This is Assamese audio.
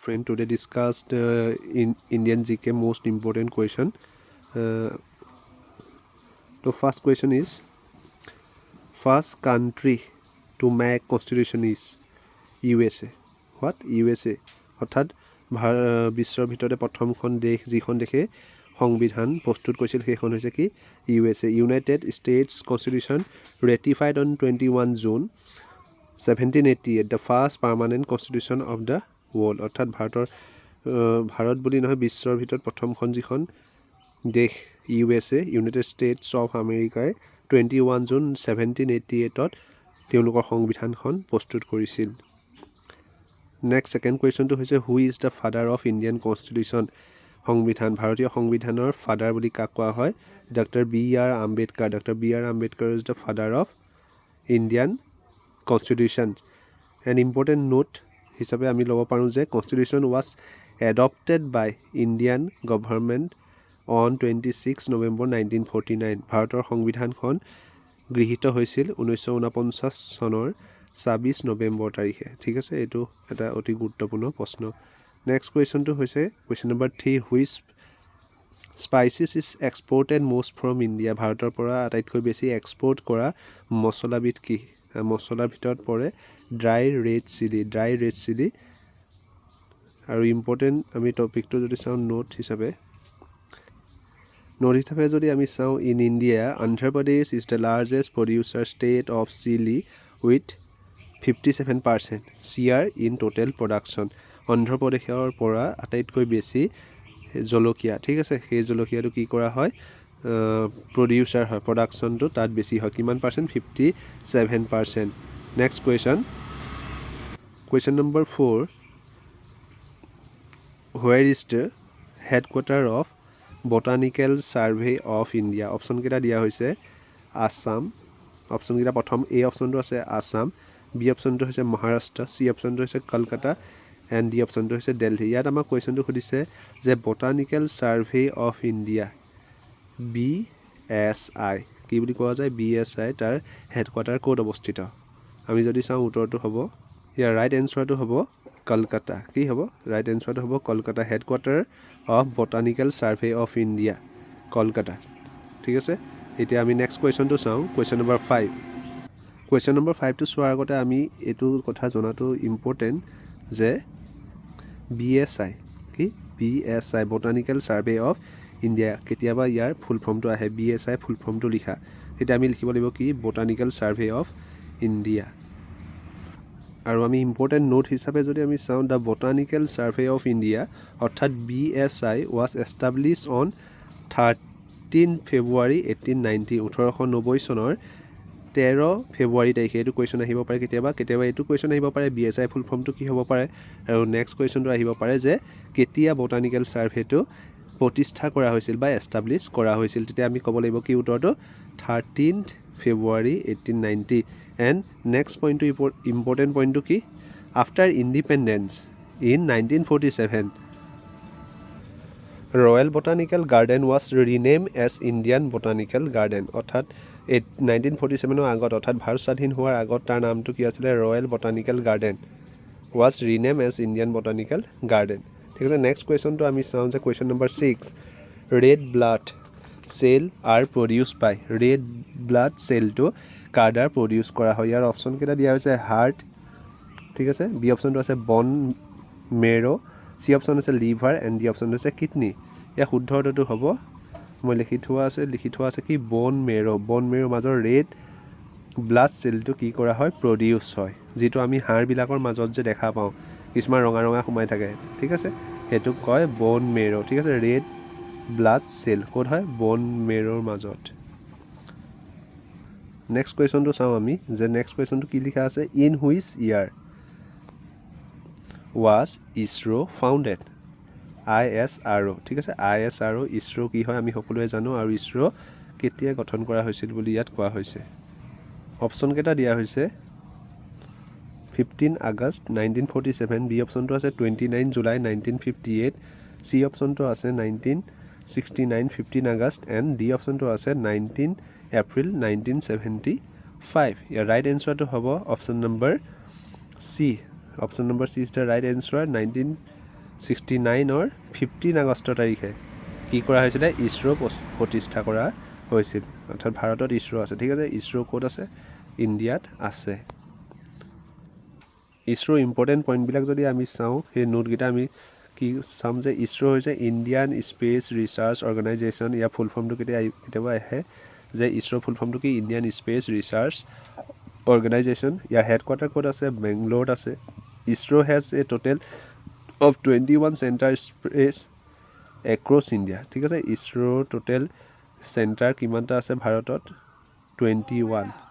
Friend, today discussed in Indian GK most important question. The first question is, first country to make constitution is USA. What? USA. অৰ্থাৎ বিশ্বৰ ভিতৰতে প্ৰথমখন দেশ যিখন দেশে সংবিধান প্ৰস্তুত কৰিছিল সেইখন হৈছে কি USA. United States constitution ratified on 21 June 1788 the first permanent constitution of the world. অৰ্থাৎ ভাৰত বুলি নহয় বিশ্বৰ ভিতৰত প্ৰথমখন যিখন দেশ USA ইউনাইটেড ষ্টেটছ অফ আমেৰিকাই 21 June 1788 তেওঁলোকৰ সংবিধানখন প্ৰস্তুত কৰিছিল. নেক্সট ছেকেণ্ড কুৱেশ্যনটো হৈছে who is the father of Indian constitution. সংবিধান ভাৰতীয় সংবিধানৰ ফাদাৰ বুলি কাক কোৱা হয়? Doctor B.R. Ambedkar. Doctor B.R. Ambedkar is the father of Indian constitution. And important note হিচাপে আমি ল'ব পাৰোঁ যে constitution was adopted by Indian government on 26 November 1949. ভাৰতৰ সংবিধানখন গৃহীত হৈছিল 1949 চনৰ 26 নৱেম্বৰ তাৰিখে. ঠিক আছে, এইটো এটা অতি গুৰুত্বপূৰ্ণ প্ৰশ্ন. নেক্সট কুৱেশ্যনটো হৈছে question number 3. Which species is exported most from India. ভাৰতৰ পৰা আটাইতকৈ বেছি এক্সপৰ্ট কৰা মছলাবিধ কি? মছলাৰ ভিতৰত পৰে ড্ৰাই ৰেড চিলি. আৰু ইম্পৰ্টেণ্ট আমি টপিকটো যদি চাওঁ নোট হিচাপে যদি আমি চাওঁ in India Andhra Pradesh is the largest producer state of chilli with 57% share in total production. অন্ধ্ৰপ্ৰদেশৰ পৰা আটাইতকৈ বেছি জলকীয়া, ঠিক আছে, সেই জলকীয়াটো কি কৰা হয়? প্ৰডিউচাৰ হয়, প্ৰডাকশ্যনটো তাত বেছি হয়. কিমান percent? 57%. Next question number 4. Where is the headquarter of botanical survey of India. অপশ্যনকেইটা দিয়া হৈছে আছাম. অপশ্যনকেইটা প্ৰথম এ অপশ্যনটো আছে আছাম, বি অপশ্যনটো হৈছে মহাৰাষ্ট্ৰ, চি অপশ্যনটো হৈছে কলকাতা এণ্ড ডি অপশ্যনটো হৈছে দেলহি. ইয়াত আমাক কুৱেশ্যনটো সুধিছে যে botanical survey of India BSI কি বুলি কোৱা যায়? BSI তাৰ হেডকোৱাৰ্টাৰ ক'ত অৱস্থিত? আমি যদি চাওঁ উত্তৰটো হ'ব, ইয়াৰ ৰাইট এনচাৰটো হ'ব কলকাতা. কি হ'ব? ৰাইট এনচাৰটো হ'ব Kolkata. Headquarter of botanical survey of India Kolkata. ঠিক আছে, এতিয়া আমি নেক্সট কুৱেশ্যনটো চাওঁ. Question number 5. কুৱেশ্যন নম্বৰ 5টো চোৱাৰ আগতে আমি এইটো কথা জনাটো ইম্পৰ্টেণ্ট যে BSI কি? BSI botanical survey of India. কেতিয়াবা ইয়াৰ ফুল ফৰ্মটো আহে, BSI ফুল ফৰ্মটো লিখা, তেতিয়া আমি লিখিব লাগিব কি? Botanical survey of India. আৰু আমি ইম্পৰ্টেণ্ট নোট হিচাপে যদি আমি চাওঁ the botanical survey of India অৰ্থাৎ BSI was establish on 13 February 1890. 1890 চনৰ 13 ফেব্ৰুৱাৰী তাৰিখে. এইটো কুৱেশ্যন আহিব পাৰে কেতিয়াবা এইটো কুৱেশ্যন আহিব পাৰে BSI ফুল ফৰ্মটো কি হ'ব পাৰে. আৰু নেক্সট কুৱেশ্যনটো আহিব পাৰে যে কেতিয়া বটানিকেল ছাৰ্ভেটো প্ৰতিষ্ঠা কৰা হৈছিল বা এষ্টাব্লিছ কৰা হৈছিল. তেতিয়া আমি ক'ব লাগিব কি উত্তৰটো? 13 February 1890. এণ্ড নেক্সট পইণ্টটো ইম্পৰ্টেণ্ট পইণ্টটো কি? After independence in 1947 royal botanical garden was rename as Indian botanical garden. অৰ্থাৎ 1947 আগত, অৰ্থাৎ ভাৰত স্বাধীন হোৱাৰ আগত তাৰ নামটো কি আছিলে? Royal botanical garden was rename as Indian botanical garden. ঠিক আছে, নেক্সট কুৱেশ্যনটো আমি চাওঁ যে question number 6. Red blood cell are produce by. Red blood চেলটো কাৰ দ্বাৰা প্ৰডিউচ কৰা হয়? ইয়াৰ অপশ্যনকেইটা দিয়া হৈছে হাৰ্ট, ঠিক আছে, বি অপশ্যনটো আছে বন মেৰ', চি অপশ্যন আছে লিভাৰ এণ্ড ডি অপশ্যনটো আছে কিডনী. ইয়াৰ শুদ্ধ উত্তৰটো হ'ব, মই লিখি থোৱা আছে কি? বন মেৰ'. মাজৰ ৰেড ব্লাড চেলটো কি কৰা হয়? প্ৰডিউচ হয়, যিটো আমি হাড়বিলাকৰ মাজত যে দেখা পাওঁ কিছুমান ৰঙা সোমাই থাকে, ঠিক আছে, সেইটোক কয় বন মেৰ'. ঠিক আছে, ৰেড ব্লাড চেল ক'ত হয়? বন মেৰৰ মাজত. নেক্সট কুৱেশ্যনটো চাওঁ আমি যে নেক্সট কুৱেশ্যনটো কি লিখা আছে? In which year was ISRO' founded? ISRO. ঠিক আছে, ISRO ইছৰ' কি হয় আমি সকলোৱে জানো, আৰু ইছৰ' কেতিয়া গঠন কৰা হৈছিল বুলি ইয়াত কোৱা হৈছে. অপশ্যনকেইটা দিয়া হৈছে 15 August 1947, বি অপশ্যনটো আছে 29 July 1958, চি অপশ্যনটো আছে 1969 15 August এণ্ড ডি অপশ্যনটো আছে 19 April 1975. ইয়াৰ ৰাইট এনচাৰটো হ'ব option number C. Option number C is the right answer. 1969 15 August তাৰিখে কি কৰা হৈছিলে ইছৰো প্ৰতিষ্ঠা কৰা হৈছিল অৰ্থাৎ ভাৰতত ইছৰো আছে ঠিক আছে ইছৰো ক'ত আছে ইণ্ডিয়াত আছে ইছৰো ইম্পৰ্টেণ্ট পইণ্টবিলাক যদি আমি চাওঁ সেই নোটকেইটা আমি কি চাম যে ইছৰো হৈছে ইণ্ডিয়ান স্পেচ ৰিচাৰ্চ অৰ্গেনাইজেশ্যন ইয়াৰ ফুল ফৰ্মটো কেতিয়াবা আহে যে ইছৰো ফুল ফৰ্মটো কি ইণ্ডিয়ান স্পেচ ৰিচাৰ্চ অৰ্গেনাইজেশ্যন ইয়াৰ হেডকোৱাৰ্টাৰ ক'ত আছে বেংগলোৰত আছে ISRO has a total of 21 centre space across India ঠিক আছে ইছৰোৰ টোটেল চেণ্টাৰ কিমানটা আছে ভাৰতত 21